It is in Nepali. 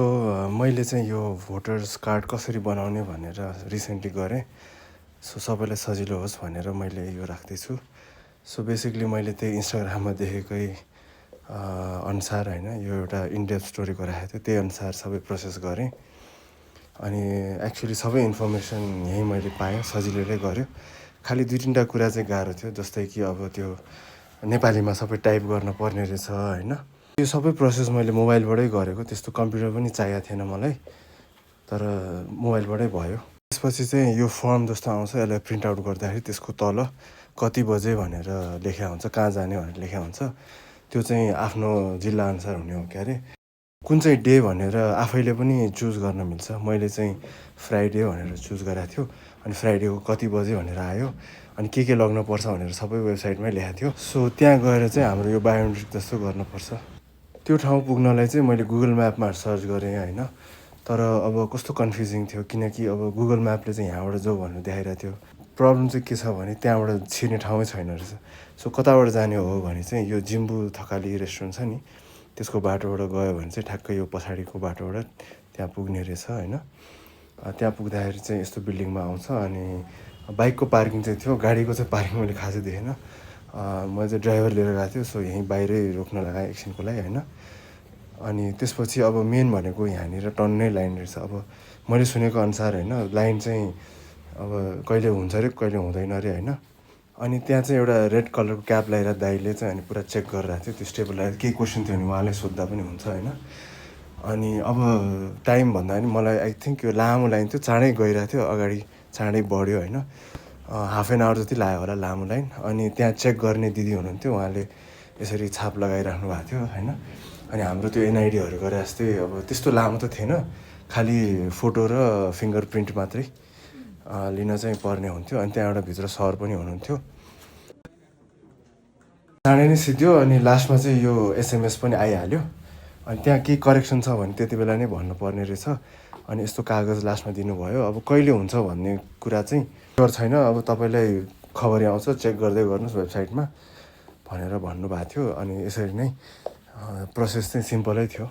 मैले चाहिँ यो भोटर्स कार्ड कसरी बनाउने भनेर रिसेन्टली गरेँ। सबैलाई सजिलो होस् भनेर मैले यो राख्दैछु। बेसिकली मैले त्यही इन्स्टाग्राममा देखेकै अनुसार होइन, यो एउटा इनडेप्थ स्टोरीको राखेको थियो, त्यही अनुसार सबै प्रोसेस गरेँ। अनि एक्चुअली सबै इन्फर्मेसन यहीँ मैले पाएँ, सजिलोले गऱ्यो। खालि 2-3 कुरा चाहिँ गाह्रो थियो, जस्तै कि अब त्यो नेपालीमा सबै टाइप गर्न पर्ने रहेछ होइन। यो सबै प्रोसेस मैले मोबाइलबाटै गरेको, त्यस्तो कम्प्युटर पनि चाहिएको थिएन मलाई, तर मोबाइलबाटै भयो। त्यसपछि चाहिँ यो फर्म जस्तो आउँछ, यसलाई प्रिन्ट आउट गर्दाखेरि त्यसको तल कति बजे भनेर लेखा हुन्छ, कहाँ जाने भनेर लेखा हुन्छ। त्यो चाहिँ आफ्नो जिल्लाअनुसार हुने हो क्या अरे। कुन चाहिँ डे भनेर आफैले पनि चुज गर्न मिल्छ। मैले चाहिँ फ्राइडे भनेर चुज गरेको थियो, अनि फ्राइडेको कति बजे भनेर आयो, अनि के लग्नुपर्छ भनेर सबै वेबसाइटमै लेखाएको थियो। त्यहाँ गएर चाहिँ हाम्रो यो बायोमेट्रिक जस्तो गर्नुपर्छ। त्यो ठाउँ पुग्नलाई चाहिँ मैले गुगल म्यापमा सर्च गरेँ होइन, तर अब कस्तो कन्फ्युजिङ थियो, किनकि अब गुगल म्यापले चाहिँ यहाँबाट जाऊ भनेर देखाइरहेको थियो। प्रब्लम चाहिँ के छ भने त्यहाँबाट छिर्ने ठाउँै छैन रहेछ। कताबाट जाने हो भने चाहिँ यो जिम्बू थकाली रेस्टुरेन्ट छ नि, त्यसको बाटोबाट गयो भने चाहिँ ठ्याक्कै यो पछाडिको बाटोबाट त्यहाँ पुग्ने रहेछ होइन। त्यहाँ पुग्दाखेरि चाहिँ यस्तो बिल्डिङमा आउँछ, अनि बाइकको पार्किङ चाहिँ थियो, गाडीको चाहिँ पार्किङ मैले खासै देखेन। मैले चाहिँ ड्राइभर लिएर गएको थियो, यहीँ बाहिरै रोक्न लगाएँ एकछिनको लागि होइन। अनि त्यसपछि अब मेन भनेको यहाँनिर टन्नै लाइन रहेछ। अब मैले सुनेको अनुसार होइन, लाइन चाहिँ अब कहिले हुन्छ अरे कहिले हुँदैन अरे होइन। अनि त्यहाँ चाहिँ एउटा रेड कलरको क्याप लगाएर दाइले चाहिँ अनि पुरा चेक गरिरहेको थियो, त्यो स्टेबल लगाएर केही क्वेसन थियो भने उहाँले सोद्धा पनि हुन्छ होइन। अनि अब टाइम भन्दा पनि मलाई आई थिङ्क यो लामो लाइन थियो, चाँडै गइरहेको थियो, अगाडि चाँडै बढ्यो होइन। हाफ एन आवर जति लाग्यो होला लामो लाइन। अनि त्यहाँ चेक गर्ने दिदी हुनुहुन्थ्यो, उहाँले यसरी छाप लगाइराख्नु भएको थियो होइन। अनि हाम्रो त्यो एनआइडीहरू गरे जस्तै अब त्यस्तो लामो त थिएन, खालि फोटो र फिङ्गर प्रिन्ट मात्रै लिन चाहिँ पर्ने हुन्थ्यो। अनि त्यहाँबाट भित्र सर पनि हुनुहुन्थ्यो। चाँडै नै सिद्धियो, अनि लास्टमा चाहिँ यो एसएमएस पनि आइहाल्यो। अनि त्यहाँ केही करेक्सन छ भने त्यति बेला नै भन्नुपर्ने रहेछ। अनि यस्तो कागज लास्टमा दिनुभयो। अब कहिले हुन्छ भन्ने कुरा चाहिँ स्योर छैन, अब तपाईँलाई खबरी आउँछ, चेक गर्दै गर्नुहोस् वेबसाइटमा भनेर भन्नुभएको थियो। अनि यसरी नै प्रोसेस चाहिँ सिम्पलै थियो।